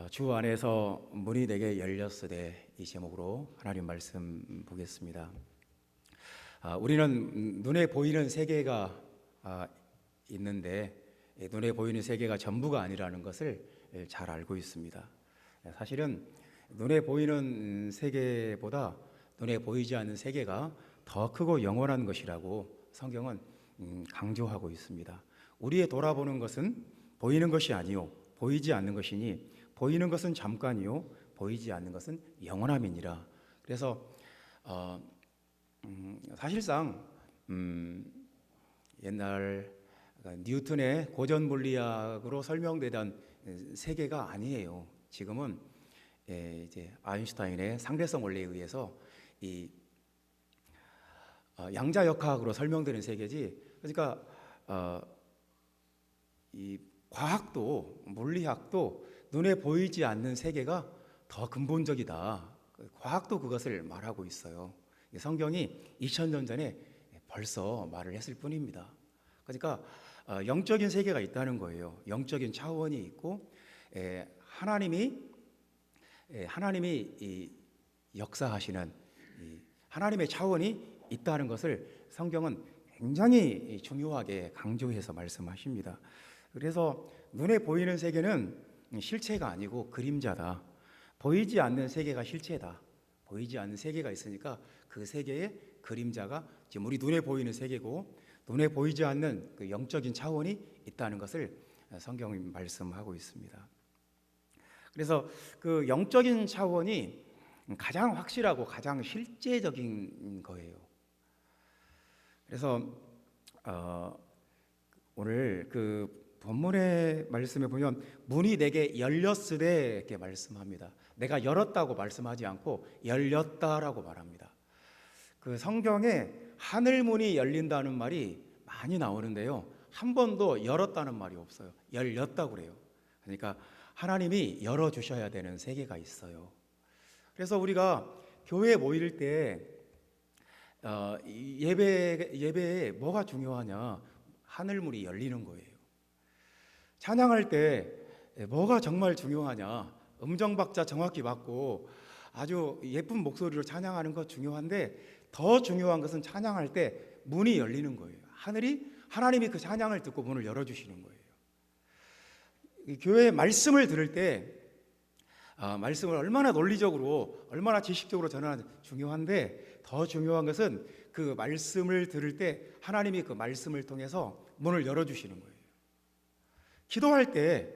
주 안에서 문이 내게 열렸으되, 이 제목으로 하나님 말씀 보겠습니다. 우리는 눈에 보이는 세계가 있는데, 눈에 보이는 세계가 전부가 아니라는 것을 잘 알고 있습니다. 사실은 눈에 보이는 세계보다 눈에 보이지 않는 세계가 더 크고 영원한 것이라고 성경은 강조하고 있습니다. 우리의 돌아보는 것은 보이는 것이 아니요 보이지 않는 것이니, 보이는 것은 잠깐이요 보이지 않는 것은 영원함이니라. 그래서 사실상 옛날 뉴턴의 고전 물리학으로 설명되던 세계가 아니에요. 지금은 이제 아인슈타인의 상대성 원리에 의해서 이 양자역학으로 설명되는 세계지. 그러니까 이 과학도 물리학도 눈에 보이지 않는 세계가 더 근본적이다. 과학도 그것을 말하고 있어요. 성경이 2000년 전에 벌써 말을 했을 뿐입니다. 그러니까 영적인 세계가 있다는 거예요. 영적인 차원이 있고, 하나님이 역사하시는 하나님의 차원이 있다는 것을 성경은 굉장히 중요하게 강조해서 말씀하십니다. 그래서 눈에 보이는 세계는 실체가 아니고 그림자다. 보이지 않는 세계가 실체다. 보이지 않는 세계가 있으니까 그 세계의 그림자가 지금 우리 눈에 보이는 세계고, 눈에 보이지 않는 그 영적인 차원이 있다는 것을 성경이 말씀하고 있습니다. 그래서 그 영적인 차원이 가장 확실하고 가장 실제적인 거예요. 그래서 오늘 그 본문의 말씀에 보면 문이 내게 열렸으되 이렇게 말씀합니다. 내가 열었다고 말씀하지 않고 열렸다라고 말합니다. 그 성경에 하늘 문이 열린다는 말이 많이 나오는데요, 한 번도 열었다는 말이 없어요. 열렸다고 그래요. 그러니까 하나님이 열어주셔야 되는 세계가 있어요. 그래서 우리가 교회에 모일 때 예배에 뭐가 중요하냐? 하늘문이 열리는 거예요. 찬양할 때 뭐가 정말 중요하냐? 음정박자 정확히 맞고 아주 예쁜 목소리로 찬양하는 것 중요한데, 더 중요한 것은 찬양할 때 문이 열리는 거예요. 하나님이 그 찬양을 듣고 문을 열어주시는 거예요. 교회 말씀을 들을 때 말씀을 얼마나 논리적으로, 얼마나 지식적으로 전하는 중요한데, 더 중요한 것은 그 말씀을 들을 때 하나님이 그 말씀을 통해서 문을 열어주시는 거예요. 기도할 때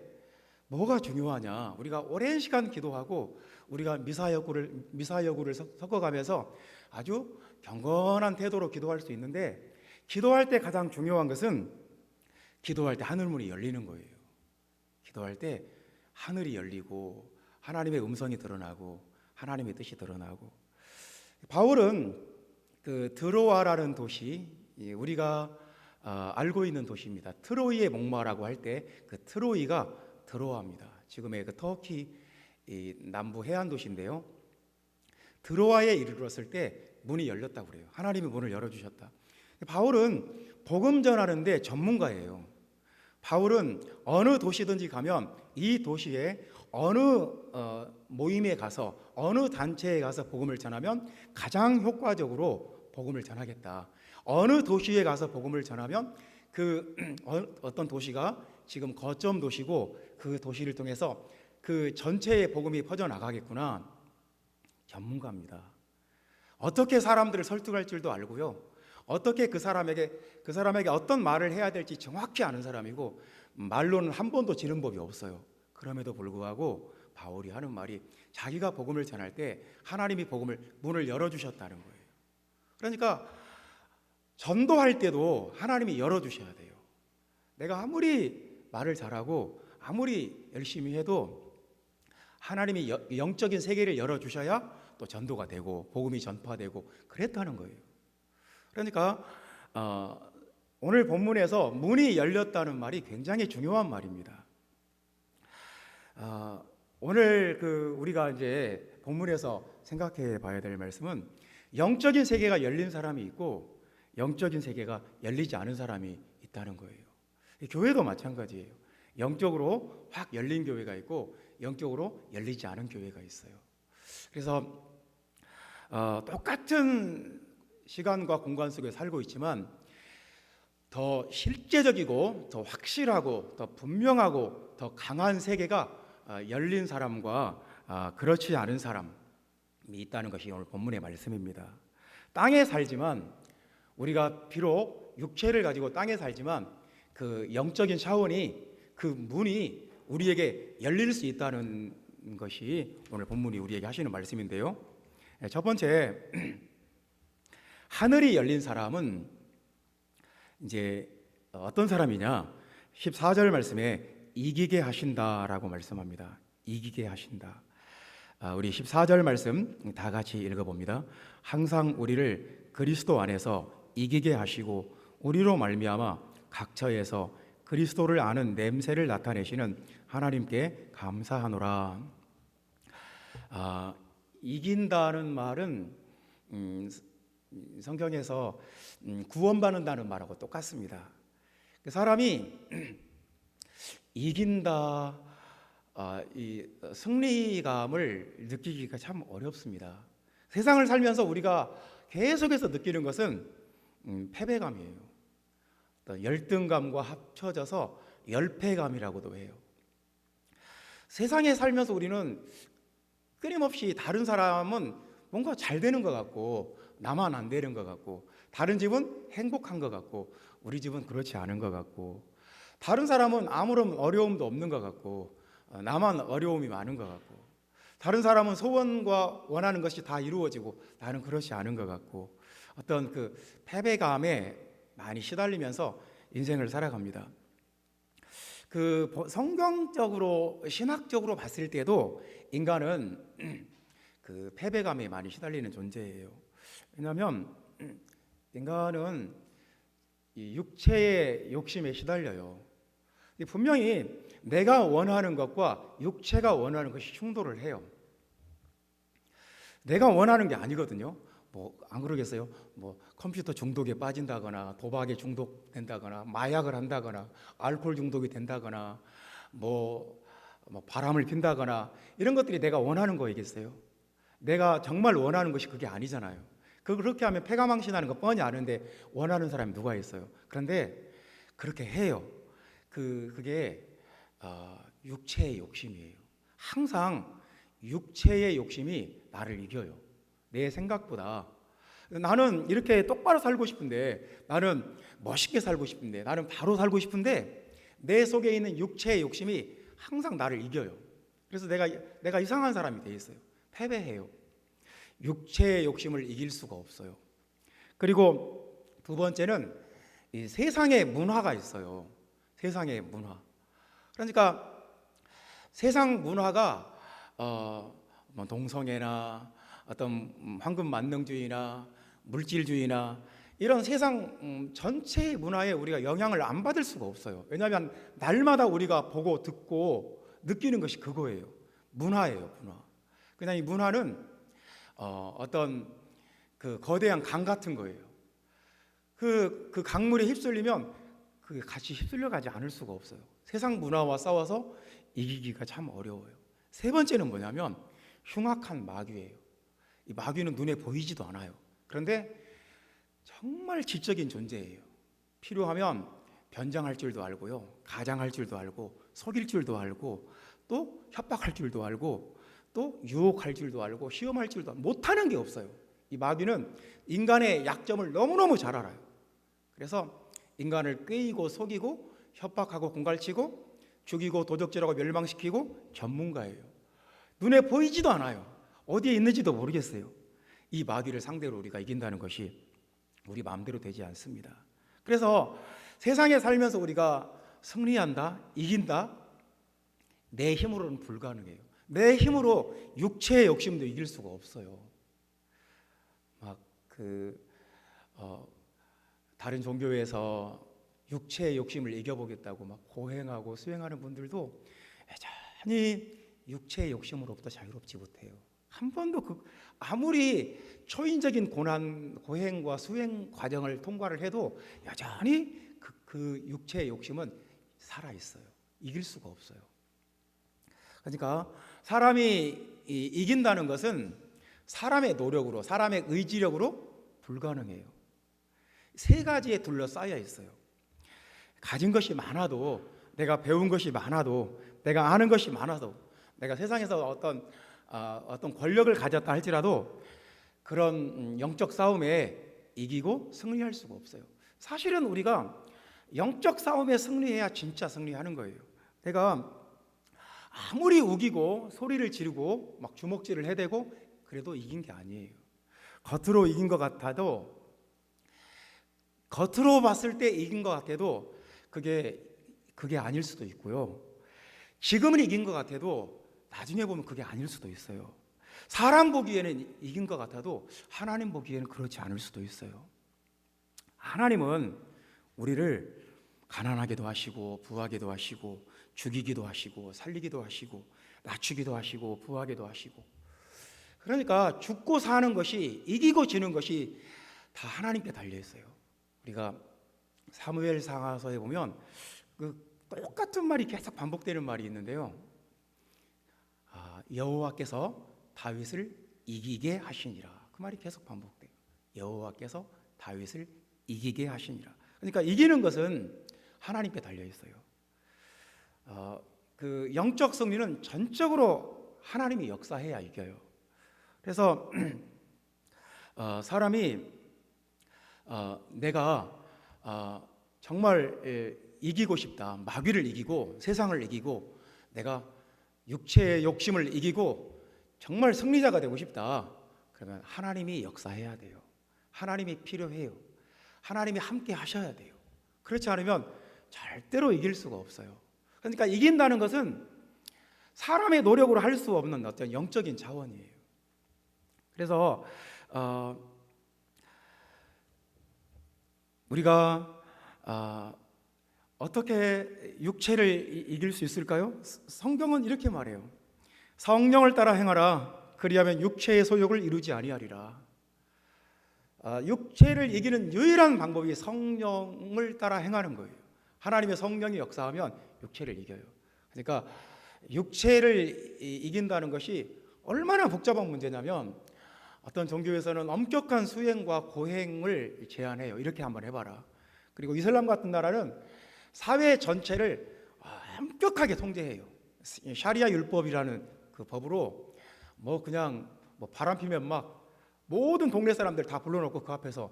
뭐가 중요하냐? 우리가 오랜 시간 기도하고 우리가 미사여구를 섞어가면서 아주 경건한 태도로 기도할 수 있는데, 기도할 때 가장 중요한 것은 기도할 때 하늘문이 열리는 거예요. 기도할 때 하늘이 열리고 하나님의 음성이 드러나고 하나님의 뜻이 드러나고. 바울은 그 드로아라는 도시, 우리가 알고 있는 도시입니다. 트로이의 목마라고 할 때 그 트로이가 드로아입니다. 지금의 그 터키 남부 해안 도시인데요, 드로아에 이르렀을 때 문이 열렸다고 그래요. 하나님이 문을 열어주셨다. 바울은 복음 전하는데 전문가예요. 바울은 어느 도시든지 가면 이 도시에 어느 모임에 가서, 어느 단체에 가서 복음을 전하면 가장 효과적으로 복음을 전하겠다. 어느 도시에 가서 복음을 전하면 그 어떤 도시가 지금 거점 도시고 그 도시를 통해서 그 전체의 복음이 퍼져나가겠구나. 전문가입니다. 어떻게 사람들을 설득할 줄도 알고요, 어떻게 그 사람에게 어떤 말을 해야 될지 정확히 아는 사람이고, 말로는 한 번도 지는 법이 없어요. 그럼에도 불구하고 바울이 하는 말이, 자기가 복음을 전할 때 하나님이 문을 열어주셨다는 거예요. 그러니까 전도할 때도 하나님이 열어주셔야 돼요. 내가 아무리 말을 잘하고 아무리 열심히 해도 하나님이 영적인 세계를 열어주셔야 또 전도가 되고 복음이 전파되고 그랬다는 거예요. 그러니까 오늘 본문에서 문이 열렸다는 말이 굉장히 중요한 말입니다. 오늘 우리가 이제 본문에서 생각해 봐야 될 말씀은, 영적인 세계가 열린 사람이 있고 영적인 세계가 열리지 않은 사람이 있다는 거예요. 교회도 마찬가지예요. 영적으로 확 열린 교회가 있고 영적으로 열리지 않은 교회가 있어요. 그래서 똑같은 시간과 공간 속에 살고 있지만 더 실제적이고 더 확실하고 더 분명하고 더 강한 세계가 열린 사람과 그렇지 않은 사람이 있다는 것이 오늘 본문의 말씀입니다. 땅에 살지만 우리가 비록 육체를 가지고 땅에 살지만 그 영적인 차원이 그 문이 우리에게 열릴 수 있다는 것이 오늘 본문이 우리에게 하시는 말씀인데요. 첫 번째, 하늘이 열린 사람은 이제 어떤 사람이냐? 14절 말씀에 이기게 하신다라고 말씀합니다. 이기게 하신다. 우리 14절 말씀 다 같이 읽어봅니다. 항상 우리를 그리스도 안에서 이기게 하시고 우리로 말미암아 각처에서 그리스도를 아는 냄새를 나타내시는 하나님께 감사하노라. 이긴다는 말은 성경에서 구원받는다는 말하고 똑같습니다. 그 사람이 이긴다, 이 승리감을 느끼기가 참 어렵습니다. 세상을 살면서 우리가 계속해서 느끼는 것은 패배감이에요. 열등감과 합쳐져서 열패감이라고도 해요. 세상에 살면서 우리는 끊임없이 다른 사람은 뭔가 잘 되는 것 같고 나만 안 되는 것 같고, 다른 집은 행복한 것 같고 우리 집은 그렇지 않은 것 같고, 다른 사람은 아무런 어려움도 없는 것 같고 나만 어려움이 많은 것 같고, 다른 사람은 소원과 원하는 것이 다 이루어지고 나는 그렇지 않은 것 같고, 어떤 그 패배감에 많이 시달리면서 인생을 살아갑니다. 그 성경적으로 신학적으로 봤을 때도 인간은 그 패배감에 많이 시달리는 존재예요. 왜냐하면 인간은 이 육체의 욕심에 시달려요. 분명히 내가 원하는 것과 육체가 원하는 것이 충돌을 해요. 내가 원하는 게 아니거든요. 뭐 안 그러겠어요? 뭐 컴퓨터 중독에 빠진다거나 도박에 중독된다거나 마약을 한다거나 알코올 중독이 된다거나 뭐 바람을 핀다거나 이런 것들이 내가 원하는 거이겠어요? 내가 정말 원하는 것이 그게 아니잖아요. 그렇게 하면 패가망신하는 거 뻔히 아는데 원하는 사람이 누가 있어요? 그런데 그렇게 해요. 그게 육체의 욕심이에요. 항상 육체의 욕심이 나를 이겨요. 내 생각보다. 나는 이렇게 똑바로 살고 싶은데, 나는 멋있게 살고 싶은데, 나는 바로 살고 싶은데 내 속에 있는 육체의 욕심이 항상 나를 이겨요. 그래서 내가 이상한 사람이 돼 있어요. 패배해요. 육체의 욕심을 이길 수가 없어요. 그리고 두 번째는 이 세상의 문화가 있어요. 세상의 문화. 그러니까 세상 문화가 뭐 동성애나 어떤 황금 만능주의나 물질주의나 이런 세상 전체의 문화에 우리가 영향을 안 받을 수가 없어요. 왜냐하면 날마다 우리가 보고 듣고 느끼는 것이 그거예요. 문화예요, 문화. 그냥 이 문화는 어떤 그 거대한 강 같은 거예요. 그 강물에 휩쓸리면 그 같이 휩쓸려 가지 않을 수가 없어요. 세상 문화와 싸워서 이기기가 참 어려워요. 세 번째는 뭐냐면 흉악한 마귀예요. 이 마귀는 눈에 보이지도 않아요. 그런데 정말 지적인 존재예요. 필요하면 변장할 줄도 알고요, 가장할 줄도 알고, 속일 줄도 알고, 또 협박할 줄도 알고, 또 유혹할 줄도 알고, 시험할 줄도 알고, 못하는 게 없어요. 이 마귀는 인간의 약점을 너무너무 잘 알아요. 그래서 인간을 꾀이고 속이고 협박하고 공갈치고 죽이고 도적질하고 멸망시키고 전문가예요. 눈에 보이지도 않아요. 어디에 있는지도 모르겠어요. 이 마귀를 상대로 우리가 이긴다는 것이 우리 마음대로 되지 않습니다. 그래서 세상에 살면서 우리가 승리한다, 이긴다, 내 힘으로는 불가능해요. 내 힘으로 육체의 욕심도 이길 수가 없어요. 다른 종교에서 육체의 욕심을 이겨보겠다고 막 고행하고 수행하는 분들도 여전히 육체의 욕심으로부터 자유롭지 못해요. 한 번도 아무리 초인적인 고행과 수행 과정을 통과를 해도 여전히 그 육체의 욕심은 살아 있어요. 이길 수가 없어요. 그러니까 사람이 이긴다는 것은 사람의 노력으로, 사람의 의지력으로 불가능해요. 세 가지에 둘러싸여 있어요. 가진 것이 많아도, 내가 배운 것이 많아도, 내가 아는 것이 많아도, 내가 세상에서 어떤 권력을 가졌다 할지라도 그런 영적 싸움에 이기고 승리할 수가 없어요. 사실은 우리가 영적 싸움에 승리해야 진짜 승리하는 거예요. 내가 아무리 우기고 소리를 지르고 막 주먹질을 해대고 그래도 이긴 게 아니에요. 겉으로 이긴 것 같아도, 겉으로 봤을 때 이긴 것 같아도 그게 아닐 수도 있고요. 지금은 이긴 것 같아도 나중에 보면 그게 아닐 수도 있어요. 사람 보기에는 이긴 것 같아도 하나님 보기에는 그렇지 않을 수도 있어요. 하나님은 우리를 가난하게도 하시고 부하게도 하시고 죽이기도 하시고 살리기도 하시고 낮추기도 하시고 부하게도 하시고, 그러니까 죽고 사는 것이, 이기고 지는 것이 다 하나님께 달려 있어요. 우리가 사무엘상하서에 보면 그 똑같은 말이 계속 반복되는 말이 있는데요. 여호와께서 다윗을 이기게 하시니라. 그 말이 계속 반복돼요. 여호와께서 다윗을 이기게 하시니라. 그러니까 이기는 것은 하나님께 달려 있어요. 그 영적 승리는 전적으로 하나님이 역사해야 이겨요. 그래서 사람이 내가 정말 이기고 싶다, 마귀를 이기고 세상을 이기고 내가 육체의 욕심을 이기고 정말 승리자가 되고 싶다, 그러면 하나님이 역사해야 돼요. 하나님이 필요해요. 하나님이 함께 하셔야 돼요. 그렇지 않으면 절대로 이길 수가 없어요. 그러니까 이긴다는 것은 사람의 노력으로 할 수 없는 어떤 영적인 자원이에요. 그래서 우리가 어떻게 육체를 이길 수 있을까요? 성경은 이렇게 말해요. 성령을 따라 행하라. 그리하면 육체의 소욕을 이루지 아니하리라. 육체를 이기는 유일한 방법이 성령을 따라 행하는 거예요. 하나님의 성령이 역사하면 육체를 이겨요. 그러니까 육체를 이긴다는 것이 얼마나 복잡한 문제냐면, 어떤 종교에서는 엄격한 수행과 고행을 제한해요. 이렇게 한번 해봐라. 그리고 이슬람 같은 나라는 사회 전체를 엄격하게 통제해요. 샤리아 율법이라는 그 법으로 그냥 바람 피면 막 모든 동네 사람들 다 불러놓고 그 앞에서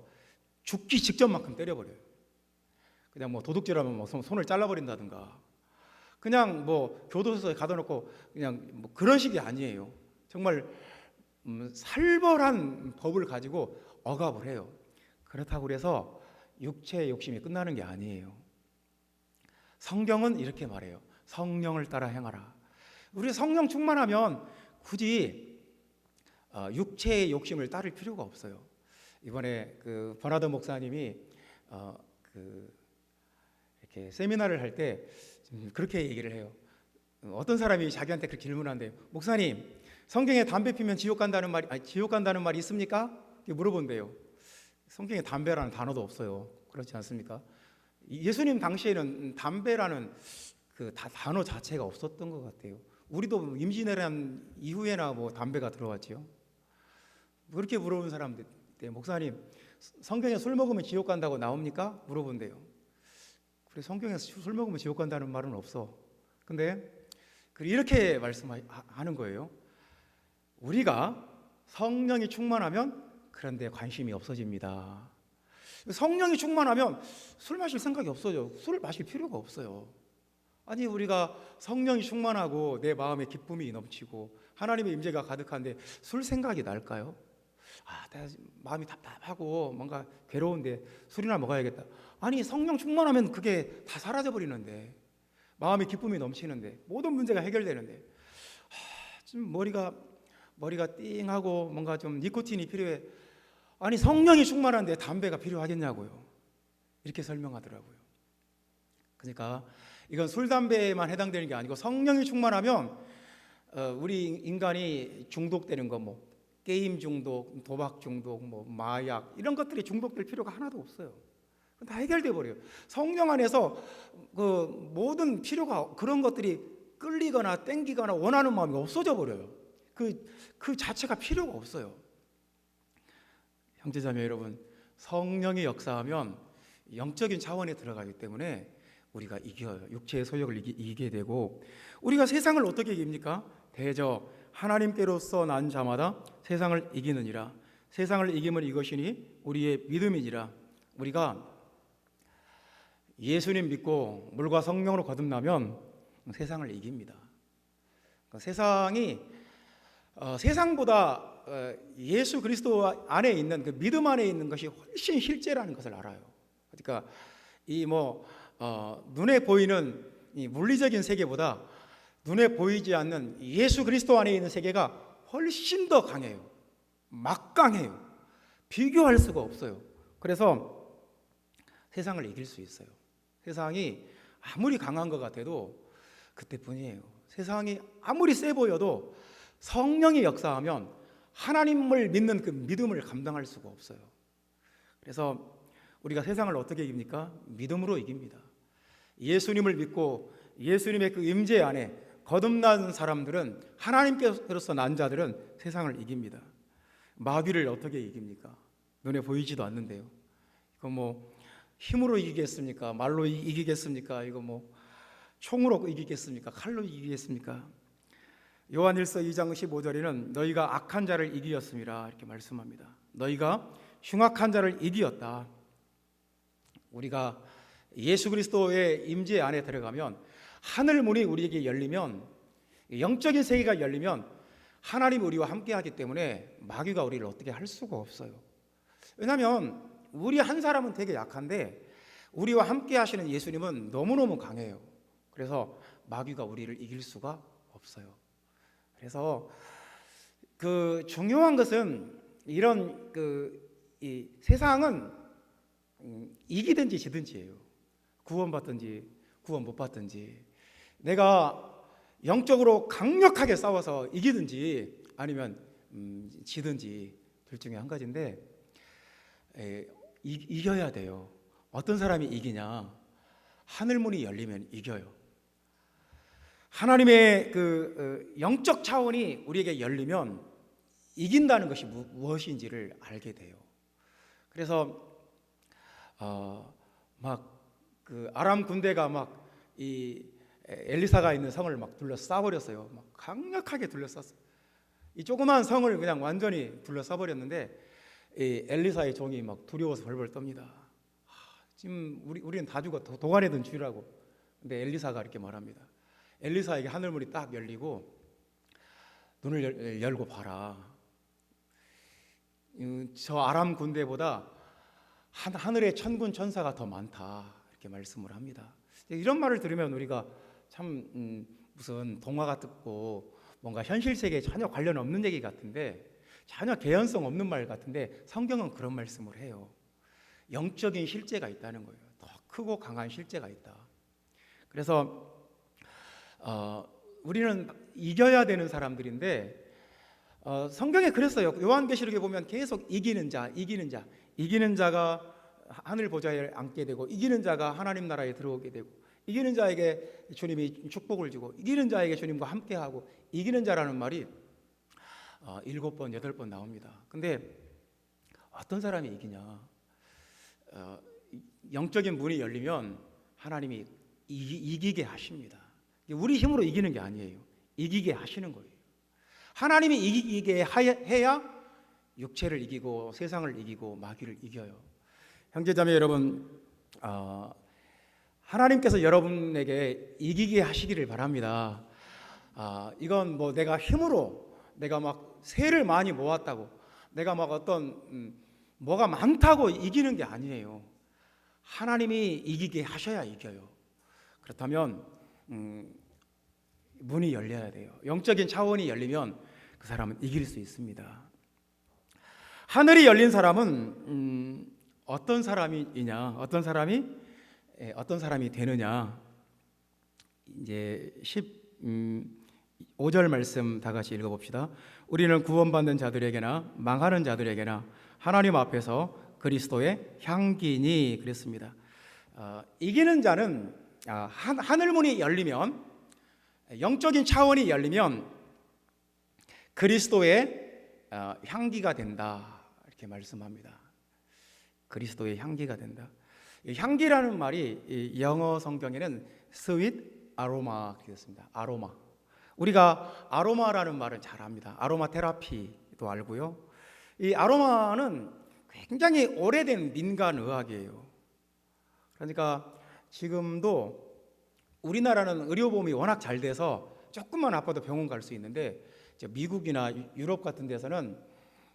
죽기 직전만큼 때려버려요. 그냥 도둑질하면 손을 잘라버린다든가, 그냥 교도소에 가둬놓고 그냥 그런 식이 아니에요. 정말 살벌한 법을 가지고 억압을 해요. 그렇다고 그래서 육체의 욕심이 끝나는 게 아니에요. 성경은 이렇게 말해요. 성령을 따라 행하라. 우리 성령 충만하면 굳이 육체의 욕심을 따를 필요가 없어요. 이번에 그 버나드 목사님이 이렇게 세미나를 할 때 그렇게 얘기를 해요. 어떤 사람이 자기한테 그렇게 질문한대요. 목사님, 성경에 담배 피면 지옥 간다는 말이 있습니까? 이렇게 물어본대요. 성경에 담배라는 단어도 없어요. 그렇지 않습니까? 예수님 당시에는 담배라는 그 단어 자체가 없었던 것 같아요. 우리도 임신한 이후에나 담배가 들어왔지요. 그렇게 물어본 사람들, 목사님, 성경에 술 먹으면 지옥 간다고 나옵니까? 물어본대요. 그래, 성경에서 술 먹으면 지옥 간다는 말은 없어. 근데 이렇게 말씀하는 거예요. 우리가 성령이 충만하면 그런 데 관심이 없어집니다. 성령이 충만하면 술 마실 생각이 없어져. 술을 마실 필요가 없어요. 아니, 우리가 성령이 충만하고 내 마음에 기쁨이 넘치고 하나님의 임재가 가득한데 술 생각이 날까요? 내가 마음이 답답하고 뭔가 괴로운데 술이나 먹어야겠다. 아니, 성령 충만하면 그게 다 사라져 버리는데, 마음에 기쁨이 넘치는데, 모든 문제가 해결되는데, 좀 머리가 띵하고 뭔가 좀 니코틴이 필요해. 아니, 성령이 충만한데 담배가 필요하겠냐고요. 이렇게 설명하더라고요. 그러니까 이건 술, 담배에만 해당되는 게 아니고 성령이 충만하면 우리 인간이 중독되는 거, 게임 중독, 도박 중독, 마약, 이런 것들이 중독될 필요가 하나도 없어요. 다 해결돼 버려요. 성령 안에서 그 모든 필요가 그런 것들이 끌리거나 땡기거나 원하는 마음이 없어져 버려요. 그 자체가 필요가 없어요. 형제자매 여러분, 성령이 역사하면 영적인 차원에 들어가기 때문에 우리가 이겨요. 육체의 소욕을 이기게 되고, 우리가 세상을 어떻게 이깁니까? 대저 하나님께로서 난 자마다 세상을 이기느니라. 세상을 이기면 이것이니 우리의 믿음이니라. 우리가 예수님 믿고 물과 성령으로 거듭나면 세상을 이깁니다. 세상이 세상보다 예수 그리스도 안에 있는 그 믿음 안에 있는 것이 훨씬 실제라는 것을 알아요. 그러니까 눈에 보이는 이 물리적인 세계보다 눈에 보이지 않는 예수 그리스도 안에 있는 세계가 훨씬 더 강해요. 막강해요. 비교할 수가 없어요. 그래서 세상을 이길 수 있어요. 세상이 아무리 강한 것 같아도 그때뿐이에요. 세상이 아무리 세 보여도 성령이 역사하면 하나님을 믿는 그 믿음을 감당할 수가 없어요. 그래서 우리가 세상을 어떻게 이깁니까? 믿음으로 이깁니다. 예수님을 믿고 예수님의 그 임재 안에 거듭난 사람들은, 하나님께로서 난 자들은 세상을 이깁니다. 마귀를 어떻게 이깁니까? 눈에 보이지도 않는데요. 이거 힘으로 이기겠습니까? 말로 이기겠습니까? 이거 총으로 이기겠습니까? 칼로 이기겠습니까? 요한일서 2장 15절에는 너희가 악한 자를 이기었음이라 이렇게 말씀합니다. 너희가 흉악한 자를 이기었다. 우리가 예수 그리스도의 임재 안에 들어가면, 하늘 문이 우리에게 열리면, 영적인 세계가 열리면 하나님이 우리와 함께하기 때문에 마귀가 우리를 어떻게 할 수가 없어요. 왜냐하면 우리 한 사람은 되게 약한데 우리와 함께 하시는 예수님은 너무너무 강해요. 그래서 마귀가 우리를 이길 수가 없어요. 그래서 중요한 것은 이런 이 세상은 이기든지 지든지예요. 구원받든지 구원 못 받든지, 내가 영적으로 강력하게 싸워서 이기든지 아니면 지든지 둘 중에 한 가지인데, 이겨야 돼요. 어떤 사람이 이기냐? 하늘문이 열리면 이겨요. 하나님의 영적 차원이 우리에게 열리면 이긴다는 것이 무엇인지를 알게 돼요. 그래서 아람 군대가 이 엘리사가 있는 성을 둘러싸 버렸어요. 강력하게 둘러쌌어요. 이 조그만 성을 그냥 완전히 둘러싸 버렸는데 엘리사의 종이 두려워서 벌벌 떱니다. 지금 우리는 다 죽어, 도관에 든 쥐라고. 근데 엘리사가 이렇게 말합니다. 엘리사에게 하늘문이 딱 열리고, 눈을 열고 봐라. 저 아람 군대보다 하늘의 천군 천사가 더 많다. 이렇게 말씀을 합니다. 이런 말을 들으면 우리가 참 무슨 동화 같고 뭔가 현실 세계에 전혀 관련 없는 얘기 같은데, 전혀 개연성 없는 말 같은데, 성경은 그런 말씀을 해요. 영적인 실제가 있다는 거예요. 더 크고 강한 실제가 있다. 그래서 우리는 이겨야 되는 사람들인데, 성경에 그랬어요. 요한계시록에 보면 계속 이기는 자가 하늘 보좌에 앉게 되고, 이기는 자가 하나님 나라에 들어오게 되고, 이기는 자에게 주님이 축복을 주고, 이기는 자에게 주님과 함께하고, 이기는 자라는 말이 7번, 8번 나옵니다. 근데 어떤 사람이 이기냐? 영적인 문이 열리면 하나님이 이기게 하십니다. 우리 힘으로 이기는 게 아니에요. 이기게 하시는 거예요. 하나님이 이기게 해야 육체를 이기고 세상을 이기고 마귀를 이겨요. 형제자매 여러분, 하나님께서 여러분에게 이기게 하시기를 바랍니다. 이건 내가 힘으로, 내가 세를 많이 모았다고, 내가 뭐가 많다고 이기는 게 아니에요. 하나님이 이기게 하셔야 이겨요. 그렇다면 문이 열려야 돼요. 영적인 차원이 열리면 그 사람은 이길 수 있습니다. 하늘이 열린 사람은 어떤 사람이냐? 어떤 사람이 되느냐? 이제 15절 말씀 다 같이 읽어봅시다. 우리는 구원받는 자들에게나 망하는 자들에게나 하나님 앞에서 그리스도의 향기니 그랬습니다. 이기는 자는 하늘문이 열리면, 영적인 차원이 열리면 그리스도의 향기가 된다, 이렇게 말씀합니다. 그리스도의 향기가 된다. 향기라는 말이 이 영어 성경에는 sweet aroma 되었습니다. 아로마. 우리가 아로마라는 말을 잘 압니다. 아로마 테라피도 알고요. 이 아로마는 굉장히 오래된 민간 의학이에요. 그러니까 지금도 우리나라는 의료보험이 워낙 잘 돼서 조금만 아파도 병원 갈 수 있는데, 미국이나 유럽 같은 데서는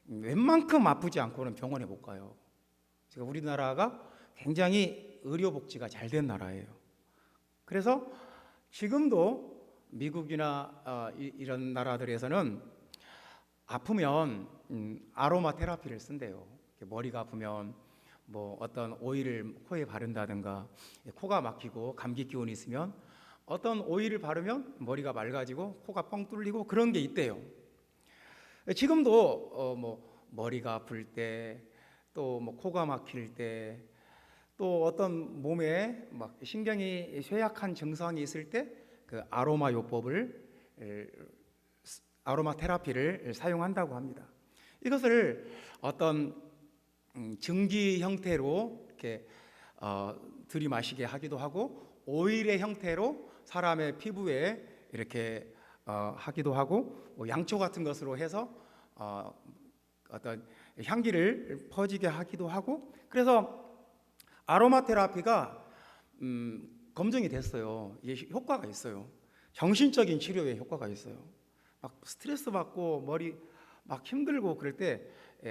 웬만큼 아프지 않고는 병원에 못 가요. 우리나라가 굉장히 의료복지가 잘 된 나라예요. 그래서 지금도 미국이나 이런 나라들에서는 아프면 아로마 테라피를 쓴대요. 머리가 아프면 뭐 어떤 오일을 코에 바른다든가, 코가 막히고 감기 기운이 있으면 어떤 오일을 바르면 머리가 맑아지고 코가 뻥 뚫리고 그런 게 있대요. 지금도 뭐 머리가 아플 때, 또 뭐 코가 막힐 때, 또 어떤 몸에 막 신경이 쇠약한 증상이 있을 때 그 아로마 요법을, 아로마 테라피를 사용한다고 합니다. 이것을 어떤 증기 형태로 이렇게 들이마시게 하기도 하고, 오일의 형태로 사람의 피부에 이렇게 하기도 하고, 뭐 양초 같은 것으로 해서 어떤 향기를 퍼지게 하기도 하고, 그래서 아로마 테라피가 검증이 됐어요. 이게 효과가 있어요. 정신적인 치료에 효과가 있어요. 막 스트레스 받고 머리 막 힘들고 그럴 때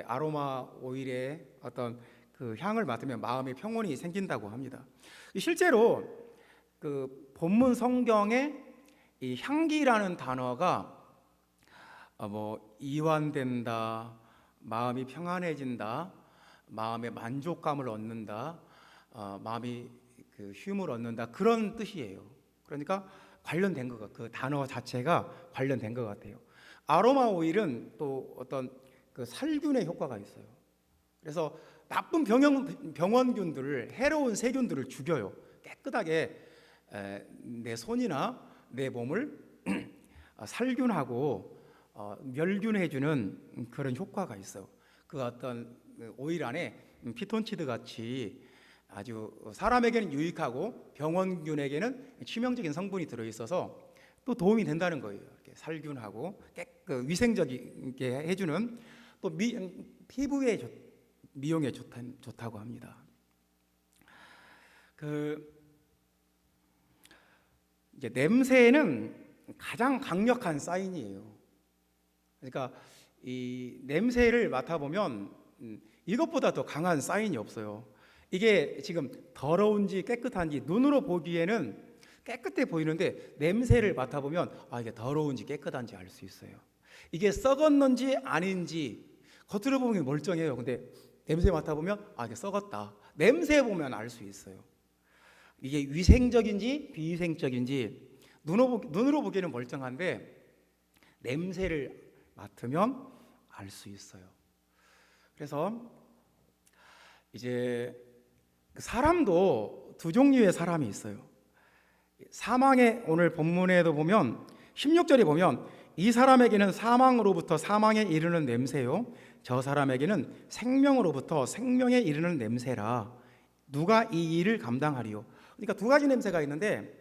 아로마 오일의 어떤 그 향을 맡으면 마음의 평온이 생긴다고 합니다. 실제로 그 본문 성경에 이 향기라는 단어가 뭐 이완된다, 마음이 평안해진다, 마음의 만족감을 얻는다, 마음이 그 쉼을 얻는다, 그런 뜻이에요. 그러니까 관련된 것, 그 단어 자체가 관련된 것 같아요. 아로마 오일은 또 어떤 그 살균의 효과가 있어요. 그래서 나쁜 병원균들을, 해로운 세균들을 죽여요. 깨끗하게 내 손이나 내 몸을 살균하고 멸균해주는 그런 효과가 있어요. 그 어떤 오일 안에 피톤치드 같이 아주 사람에게는 유익하고 병원균에게는 치명적인 성분이 들어있어서 또 도움이 된다는 거예요. 이렇게 살균하고 위생적이게 해주는, 또 피부에 미용에 좋다고 합니다. 이제 냄새는 가장 강력한 사인이에요. 그러니까 이 냄새를 맡아보면 이것보다 더 강한 사인이 없어요. 이게 지금 더러운지 깨끗한지 눈으로 보기에는 깨끗해 보이는데, 냄새를 맡아보면 이게 더러운지 깨끗한지 알 수 있어요. 이게 썩었는지 아닌지 겉으로 보면 멀쩡해요. 근데 냄새 맡아보면 이게 썩었다, 냄새 보면 알 수 있어요. 이게 위생적인지 비위생적인지 눈으로 보기에는 멀쩡한데 냄새를 맡으면 알 수 있어요. 그래서 이제 사람도 두 종류의 사람이 있어요. 사망의, 오늘 본문에도 보면 16절에 보면 이 사람에게는 사망으로부터 사망에 이르는 냄새요, 저 사람에게는 생명으로부터 생명에 이르는 냄새라. 누가 이 일을 감당하리요? 그러니까 두 가지 냄새가 있는데,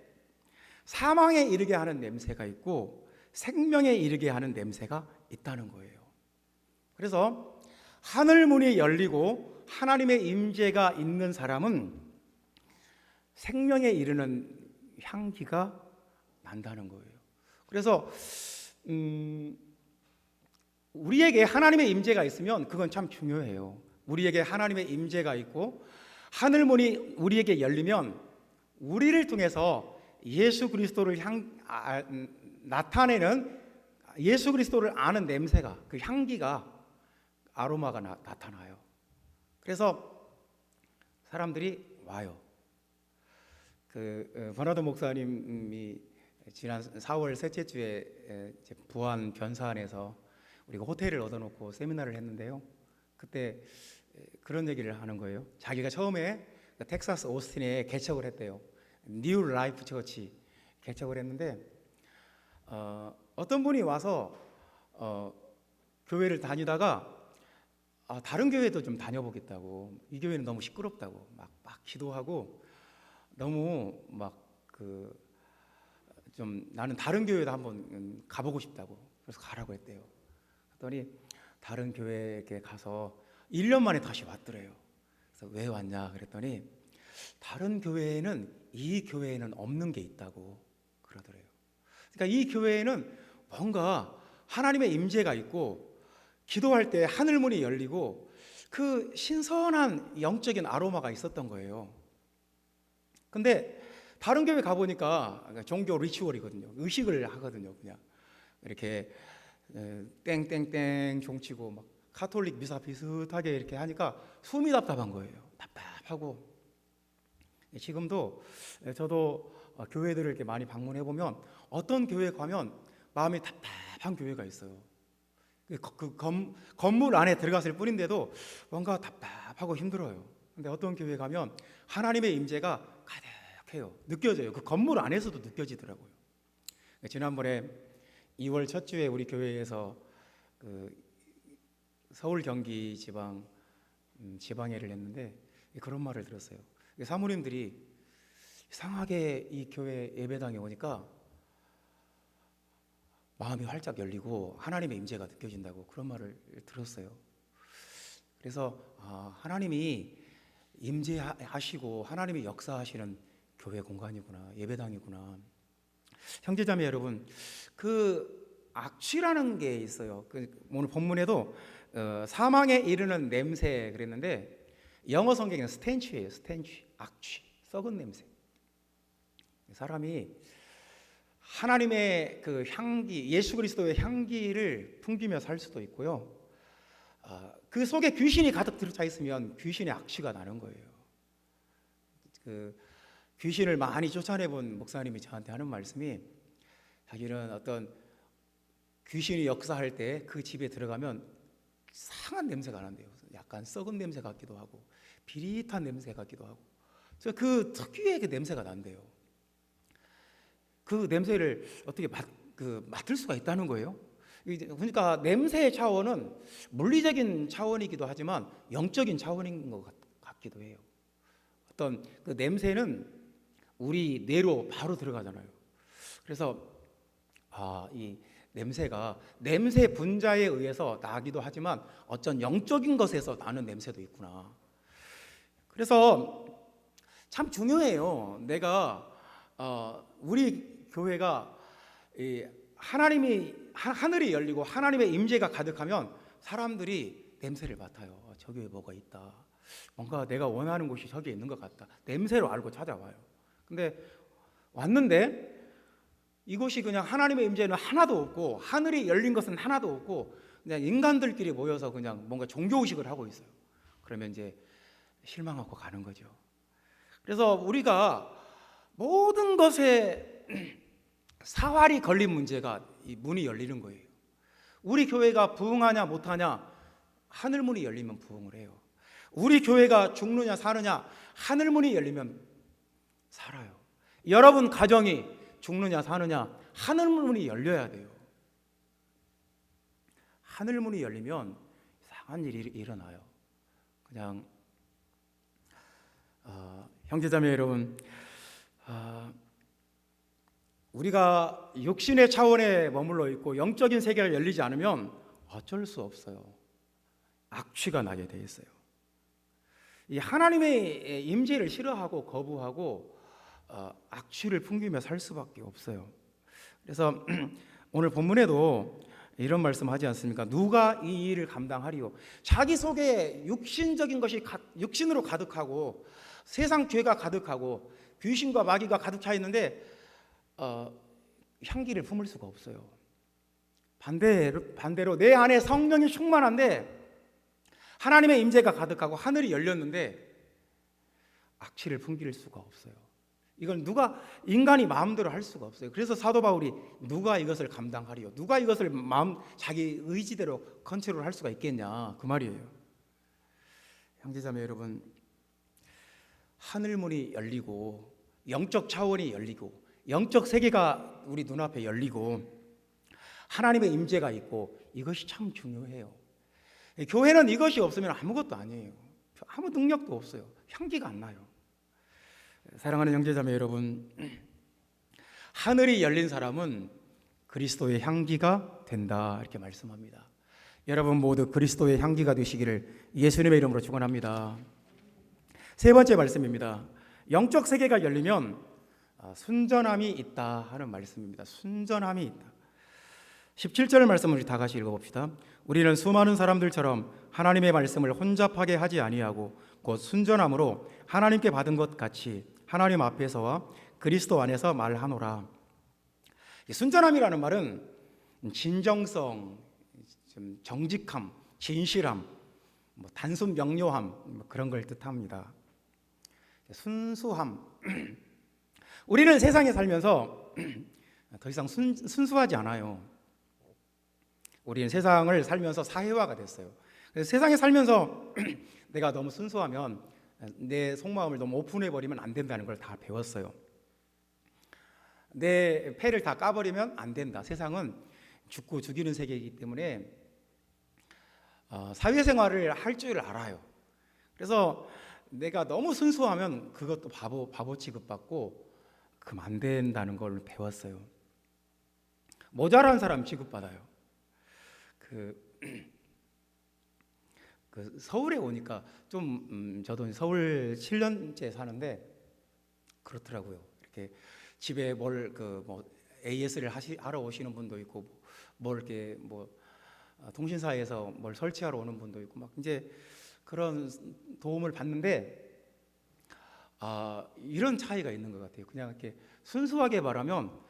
사망에 이르게 하는 냄새가 있고 생명에 이르게 하는 냄새가 있다는 거예요. 그래서 하늘 문이 열리고 하나님의 임재가 있는 사람은 생명에 이르는 향기가 난다는 거예요. 그래서 우리에게 하나님의 임재가 있으면 그건 참 중요해요. 우리에게 하나님의 임재가 있고 하늘 문이 우리에게 열리면 우리를 통해서 예수 그리스도를 나타내는, 예수 그리스도를 아는 냄새가, 그 향기가, 아로마가 나타나요. 그래서 사람들이 와요. 버나드 목사님이 지난 4월 셋째 주에 부안 변사 안에서 우리가 호텔을 얻어놓고 세미나를 했는데요. 그때 그런 얘기를 하는 거예요. 자기가 처음에 텍사스 오스틴에 개척을 했대요. 뉴 라이프 처치 개척을 했는데 어떤 분이 와서 교회를 다니다가 다른 교회도 좀 다녀보겠다고, 이 교회는 너무 시끄럽다고 막 기도하고 너무 좀 나는 다른 교회도 한번 가보고 싶다고, 그래서 가라고 했대요. 그랬더니 다른 교회에 가서 1년 만에 다시 왔더래요. 그래서 왜 왔냐 그랬더니 다른 교회에는 이 교회에는 없는 게 있다고 그러더래요. 그러니까 이 교회에는 뭔가 하나님의 임재가 있고 기도할 때 하늘문이 열리고 그 신선한 영적인 아로마가 있었던 거예요. 근데 다른 교회 가보니까 종교 리추얼이거든요. 의식을 하거든요. 그냥 이렇게 땡땡땡 종치고 막 카톨릭 미사 비슷하게 이렇게 하니까 숨이 답답한 거예요. 답답하고. 지금도 저도 교회들을 이렇게 많이 방문해 보면 어떤 교회 가면 마음이 답답한 교회가 있어요. 건물 안에 들어갔을 뿐인데도 뭔가 답답하고 힘들어요. 근데 어떤 교회 가면 하나님의 임재가 가득해요. 느껴져요. 그 건물 안에서도 느껴지더라고요. 지난번에 2월 첫 주에 우리 교회에서 서울 경기 지방회를 했는데 그런 말을 들었어요. 사모님들이 이상하게 이 교회 예배당에 오니까 마음이 활짝 열리고 하나님의 임재가 느껴진다고 그런 말을 들었어요. 그래서 하나님이 임재하시고 하나님이 역사하시는 교회 공간이구나, 예배당이구나. 형제자매 여러분, 그 악취라는 게 있어요. 오늘 본문에도 사망에 이르는 냄새 그랬는데 영어 성경에는 스텐치예요. 스텐치, 악취, 썩은 냄새. 사람이 하나님의 그 향기, 예수 그리스도의 향기를 풍기며 살 수도 있고요. 그 속에 귀신이 가득 들어차 있으면 귀신의 악취가 나는 거예요. 그 귀신을 많이 쫓아내본 목사님이 저한테 하는 말씀이, 자기는 어떤 귀신이 역사할 때 그 집에 들어가면 이상한 냄새가 난대요. 약간 썩은 냄새 같기도 하고 비릿한 냄새 같기도 하고, 그 특유의 그 냄새가 난대요. 그 냄새를 어떻게 맡을 수가 있다는 거예요. 그러니까 냄새의 차원은 물리적인 차원이기도 하지만 영적인 차원인 것 같기도 해요. 어떤 그 냄새는 우리 뇌로 바로 들어가잖아요. 그래서 이 냄새가 냄새 분자에 의해서 나기도 하지만 어떤 영적인 것에서 나는 냄새도 있구나. 그래서 참 중요해요. 내가 우리 교회가 하늘이 열리고 하나님의 임재가 가득하면 사람들이 냄새를 맡아요. 저 교회에 뭐가 있다. 뭔가 내가 원하는 곳이 저기에 있는 것 같다. 냄새로 알고 찾아와요. 근데 왔는데 이곳이 그냥 하나님의 임재는 하나도 없고 하늘이 열린 것은 하나도 없고 그냥 인간들끼리 모여서 그냥 뭔가 종교의식을 하고 있어요. 그러면 이제 실망하고 가는 거죠. 그래서 우리가 모든 것에 사활이 걸린 문제가 이 문이 열리는 거예요. 우리 교회가 부흥하냐 못하냐, 하늘문이 열리면 부흥을 해요. 우리 교회가 죽느냐 사느냐, 하늘문이 열리면 살아요. 여러분 가정이 죽느냐 사느냐, 하늘문이 열려야 돼요. 하늘문이 열리면 이상한 일이 일어나요. 그냥 형제자매 여러분, 우리가 육신의 차원에 머물러 있고 영적인 세계가 열리지 않으면 어쩔 수 없어요. 악취가 나게 돼 있어요. 이 하나님의 임재를 싫어하고 거부하고 악취를 풍기며 살 수밖에 없어요. 그래서 오늘 본문에도 이런 말씀하지 않습니까? 누가 이 일을 감당하리요? 자기 속에 육신적인 것이 육신으로 가득하고 세상 죄가 가득하고 귀신과 마귀가 가득 차 있는데 향기를 품을 수가 없어요. 반대로 내 안에 성령이 충만한데 하나님의 임재가 가득하고 하늘이 열렸는데 악취를 풍길 수가 없어요. 이건 인간이 마음대로 할 수가 없어요. 그래서 사도 바울이 누가 이것을 감당하리요? 누가 이것을 자기 의지대로 컨트롤할 수가 있겠냐 그 말이에요. 형제자매 여러분, 하늘문이 열리고 영적 차원이 열리고 영적 세계가 우리 눈앞에 열리고 하나님의 임재가 있고, 이것이 참 중요해요. 교회는 이것이 없으면 아무것도 아니에요. 아무 능력도 없어요. 향기가 안 나요. 사랑하는 형제자매 여러분, 하늘이 열린 사람은 그리스도의 향기가 된다, 이렇게 말씀합니다. 여러분 모두 그리스도의 향기가 되시기를 예수님의 이름으로 축원합니다. 세 번째 말씀입니다. 영적 세계가 열리면 순전함이 있다 하는 말씀입니다. 순전함이 있다. 17절 말씀을 우리 다 같이 읽어봅시다. 우리는 수많은 사람들처럼 하나님의 말씀을 혼잡하게 하지 아니하고 곧 순전함으로 하나님께 받은 것 같이 하나님 앞에서와 그리스도 안에서 말하노라. 순전함이라는 말은 진정성, 정직함, 진실함, 단순 명료함, 그런 걸 뜻합니다. 순수함. 우리는 세상에 살면서 더 이상 순수하지 않아요. 우리는 세상을 살면서 사회화가 됐어요. 그래서 세상에 살면서 내가 너무 순수하면 내 속마음을 너무 오픈해버리면 안 된다는 걸 다 배웠어요. 내 패를 다 까버리면 안 된다. 세상은 죽고 죽이는 세계이기 때문에 사회생활을 할 줄 알아요. 그래서 내가 너무 순수하면 그것도 바보 취급받고 그럼 안 된다는 걸 배웠어요. 모자란 사람 취급받아요. 서울에 오니까 좀 저도 서울 7년째 사는데 그렇더라고요. 이렇게 집에 AS를 하러 오시는 분도 있고, 이렇게 통신사에서 뭘 설치하러 오는 분도 있고, 막 이제 그런 도움을 받는데, 이런 차이가 있는 것 같아요. 그냥 이렇게 순수하게 말하면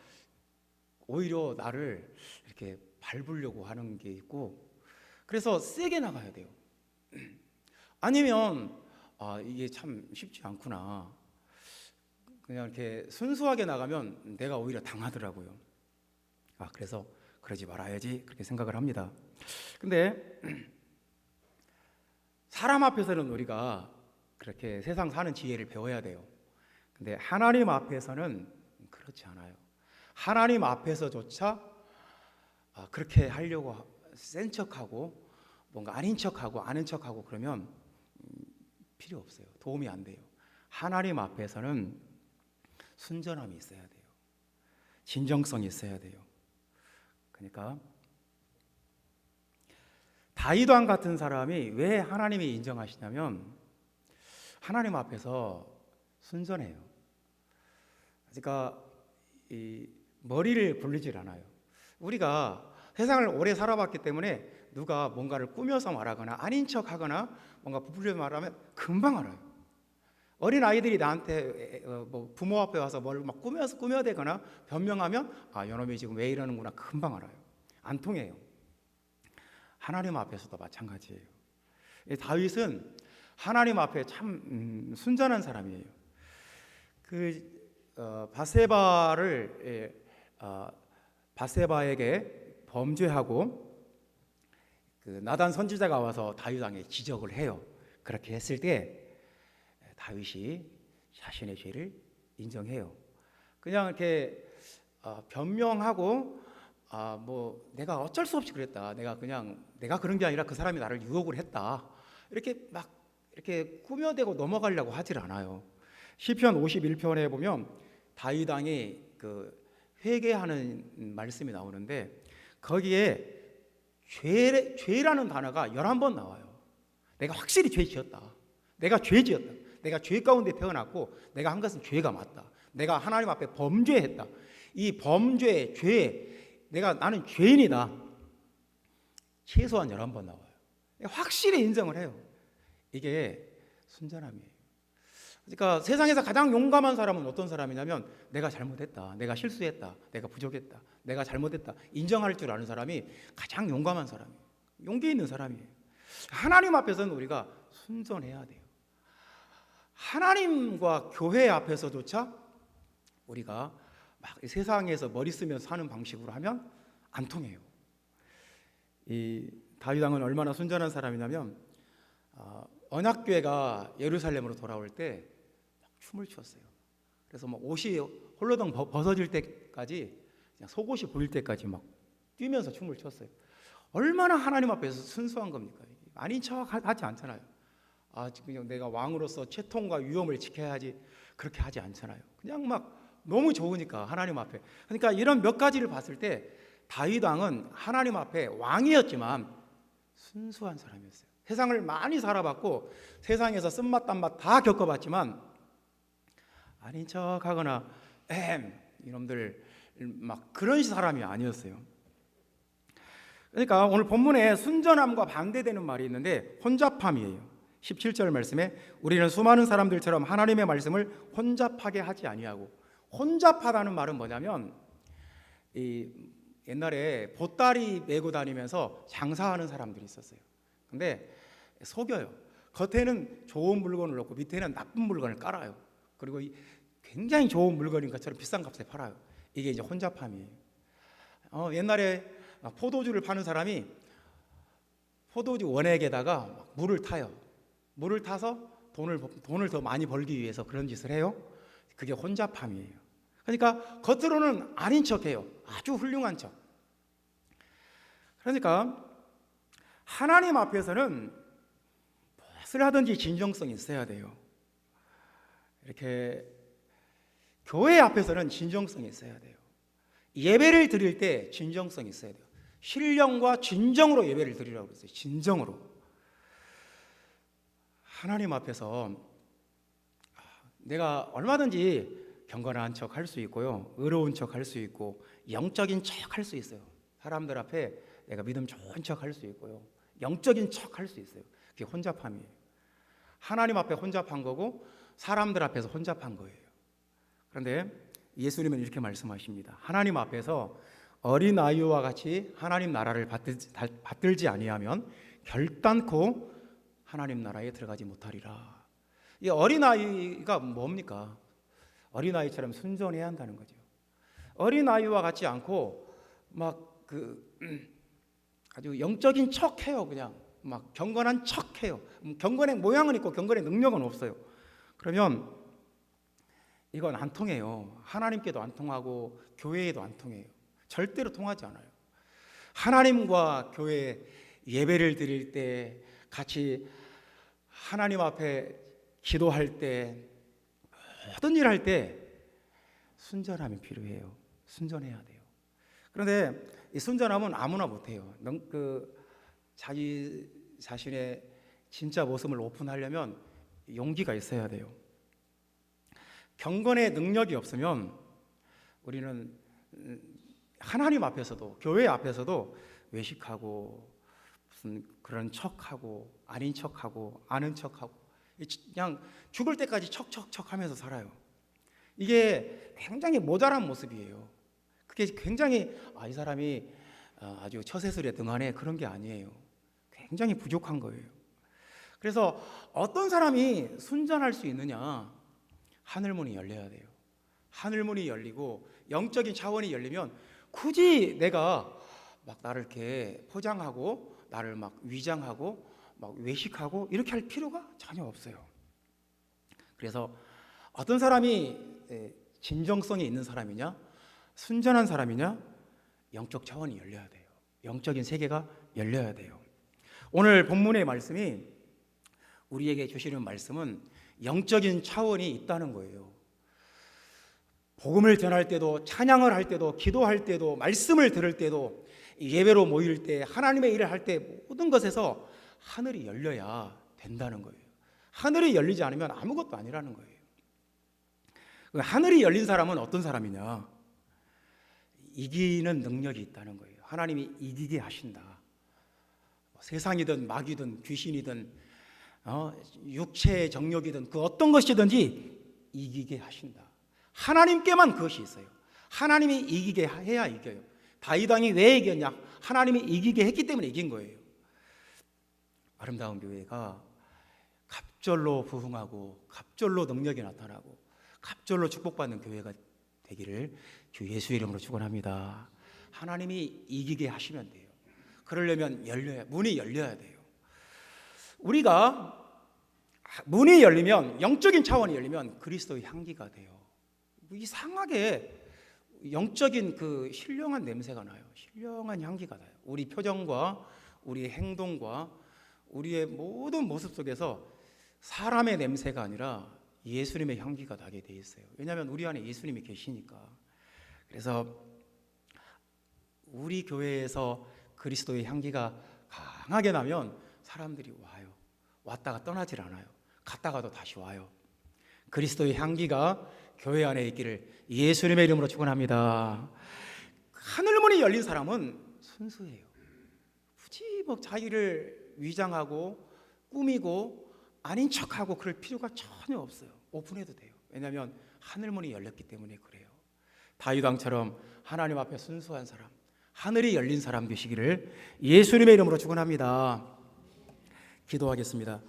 오히려 나를 이렇게 밟으려고 하는 게 있고, 그래서 세게 나가야 돼요. 아니면 이게 참 쉽지 않구나. 그냥 이렇게 순수하게 나가면 내가 오히려 당하더라고요. 그래서 그러지 말아야지, 그렇게 생각을 합니다. 근데 사람 앞에서는 우리가 그렇게 세상 사는 지혜를 배워야 돼요. 근데 하나님 앞에서는 그렇지 않아요. 하나님 앞에서조차 그렇게 하려고 센 척하고 뭔가 아닌 척하고 아는 척하고 그러면 필요 없어요. 도움이 안 돼요. 하나님 앞에서는 순전함이 있어야 돼요. 진정성이 있어야 돼요. 그러니까 다윗 왕 같은 사람이 왜 하나님이 인정하시냐면 하나님 앞에서 순전해요. 그러니까 머리를 굴리질 않아요. 우리가 세상을 오래 살아봤기 때문에 누가 뭔가를 꾸며서 말하거나 아닌 척하거나 뭔가 부풀려서 말하면 금방 알아요. 어린 아이들이 나한테 부모 앞에 와서 뭘 막 꾸며대거나 변명하면 이놈이 지금 왜 이러는구나 금방 알아요. 안 통해요. 하나님 앞에서도 마찬가지예요. 다윗은 하나님 앞에 참 순전한 사람이에요. 바세바에게 범죄하고 나단 선지자가 와서 다윗 왕에 지적을 해요. 그렇게 했을 때 다윗이 자신의 죄를 인정해요. 그냥 이렇게 변명하고 내가 어쩔 수 없이 그랬다. 내가 그런 게 아니라 그 사람이 나를 유혹을 했다. 이렇게 막 이렇게 꾸며대고 넘어가려고 하질 않아요. 시편 51편에 보면 다윗 왕이 회개하는 말씀이 나오는데 거기에 죄라는 단어가 11번 나와요. 내가 확실히 죄 지었다. 내가 죄 지었다. 내가 죄 가운데 태어났고 내가 한 것은 죄가 맞다. 내가 하나님 앞에 범죄했다. 이 범죄, 죄, 나는 죄인이다. 최소한 11번 나와요. 확실히 인정을 해요. 이게 순전함이에요. 그러니까 세상에서 가장 용감한 사람은 어떤 사람이냐면 내가 잘못했다, 내가 실수했다, 내가 부족했다, 내가 잘못했다 인정할 줄 아는 사람이 가장 용감한 사람이에요. 용기 있는 사람이에요. 하나님 앞에서는 우리가 순전해야 돼요. 하나님과 교회 앞에서조차 우리가 막 세상에서 머리 쓰면서 사는 방식으로 하면 안 통해요. 이 다윗 왕은 얼마나 순전한 사람이냐면 언약궤가 예루살렘으로 돌아올 때 춤을 추었어요. 그래서 막 옷이 홀로덩 벗어질 때까지, 그냥 속옷이 보일 때까지 막 뛰면서 춤을 췄어요. 얼마나 하나님 앞에서 순수한 겁니까? 아닌 척 하지 않잖아요. 그냥 내가 왕으로서 채통과 위엄을 지켜야지, 그렇게 하지 않잖아요. 그냥 막 너무 좋으니까 하나님 앞에. 그러니까 이런 몇 가지를 봤을 때 다윗 왕은 하나님 앞에 왕이었지만 순수한 사람이었어요. 세상을 많이 살아봤고 세상에서 쓴맛 단맛 다 겪어봤지만 아닌 척하거나 이놈들 막 그런 사람이 아니었어요. 그러니까 오늘 본문에 순전함과 반대되는 말이 있는데 혼잡함이에요. 17절 말씀에 우리는 수많은 사람들처럼 하나님의 말씀을 혼잡하게 하지 아니하고, 혼잡하다는 말은 뭐냐면 옛날에 보따리 메고 다니면서 장사하는 사람들이 있었어요. 근데 속여요. 겉에는 좋은 물건을 넣고 밑에는 나쁜 물건을 깔아요. 그리고 굉장히 좋은 물건인 것처럼 비싼 값에 팔아요. 이게 이제 혼잡함이에요. 옛날에 포도주를 파는 사람이 포도주 원액에다가 물을 타요. 물을 타서 돈을 더 많이 벌기 위해서 그런 짓을 해요. 그게 혼잡함이에요. 그러니까 겉으로는 아닌 척해요. 아주 훌륭한 척. 그러니까 하나님 앞에서는 무엇을 하든지 진정성이 있어야 돼요. 이렇게 교회 앞에서는 진정성이 있어야 돼요. 예배를 드릴 때 진정성이 있어야 돼요. 신령과 진정으로 예배를 드리라고 그랬어요. 진정으로. 하나님 앞에서 내가 얼마든지 경건한 척 할 수 있고요, 의로운 척 할 수 있고, 영적인 척 할 수 있어요. 사람들 앞에 내가 믿음 좋은 척 할 수 있고요, 영적인 척 할 수 있어요. 그게 혼잡함이에요. 하나님 앞에 혼잡한 거고 사람들 앞에서 혼잡한 거예요. 그런데 예수님은 이렇게 말씀하십니다. 하나님 앞에서 어린아이와 같이 하나님 나라를 받들지 아니하면 결단코 하나님 나라에 들어가지 못하리라. 이 어린아이가 뭡니까? 어린아이처럼 순전해야 한다는 거죠. 어린아이와 같지 않고 막 아주 영적인 척해요. 그냥 막 경건한 척해요. 경건의 모양은 있고 경건의 능력은 없어요. 그러면 이건 안 통해요. 하나님께도 안 통하고 교회에도 안 통해요. 절대로 통하지 않아요. 하나님과 교회 예배를 드릴 때, 같이 하나님 앞에 기도할 때, 모든 일 할 때 순전함이 필요해요. 순전해야 돼요. 그런데 이 순전함은 아무나 못해요. 자기 자신의 진짜 모습을 오픈하려면 용기가 있어야 돼요. 경건의 능력이 없으면 우리는 하나님 앞에서도, 교회 앞에서도 외식하고 무슨 그런 척하고 아닌 척하고 아는 척하고 그냥 죽을 때까지 척척척 하면서 살아요. 이게 굉장히 모자란 모습이에요. 그게 굉장히 이 사람이 아주 처세술에 등하네, 그런 게 아니에요. 굉장히 부족한 거예요. 그래서 어떤 사람이 순전할 수 있느냐? 하늘문이 열려야 돼요. 하늘문이 열리고 영적인 차원이 열리면 굳이 내가 막 나를 이렇게 포장하고 나를 막 위장하고 막 외식하고 이렇게 할 필요가 전혀 없어요. 그래서 어떤 사람이 진정성이 있는 사람이냐, 순전한 사람이냐, 영적 차원이 열려야 돼요. 영적인 세계가 열려야 돼요. 오늘 본문의 말씀이 우리에게 주시는 말씀은 영적인 차원이 있다는 거예요. 복음을 전할 때도, 찬양을 할 때도, 기도할 때도, 말씀을 들을 때도, 예배로 모일 때, 하나님의 일을 할 때 모든 것에서 하늘이 열려야 된다는 거예요. 하늘이 열리지 않으면 아무것도 아니라는 거예요. 하늘이 열린 사람은 어떤 사람이냐? 이기는 능력이 있다는 거예요. 하나님이 이기게 하신다. 세상이든 마귀든 귀신이든 육체의 정욕이든 그 어떤 것이든지 이기게 하신다. 하나님께만 그것이 있어요. 하나님이 이기게 해야 이겨요. 다윗 왕이 왜 이겼냐? 하나님이 이기게 했기 때문에 이긴 거예요. 아름다운 교회가 갑절로 부흥하고 갑절로 능력이 나타나고 갑절로 축복받는 교회가 되기를 주 예수 이름으로 축원합니다. 하나님이 이기게 하시면 돼요. 그러려면 문이 열려야 돼요. 우리가 문이 열리면, 영적인 차원이 열리면 그리스도의 향기가 돼요. 이상하게 영적인 그 신령한 냄새가 나요. 신령한 향기가 나요. 우리 표정과 우리의 행동과 우리의 모든 모습 속에서 사람의 냄새가 아니라 예수님의 향기가 나게 돼 있어요. 왜냐하면 우리 안에 예수님이 계시니까. 그래서 우리 교회에서 그리스도의 향기가 강하게 나면 사람들이 와요. 왔다가 떠나질 않아요. 갔다가도 다시 와요. 그리스도의 향기가 교회 안에 있기를 예수님의 이름으로 축원합니다. 하늘문이 열린 사람은 순수해요. 굳이 뭐 자기를 위장하고 꾸미고 아닌 척하고 그럴 필요가 전혀 없어요. 오픈해도 돼요. 왜냐하면 하늘문이 열렸기 때문에 그래요. 다윗 왕처럼 하나님 앞에 순수한 사람, 하늘이 열린 사람 되시기를 예수님의 이름으로 축원합니다. 기도하겠습니다.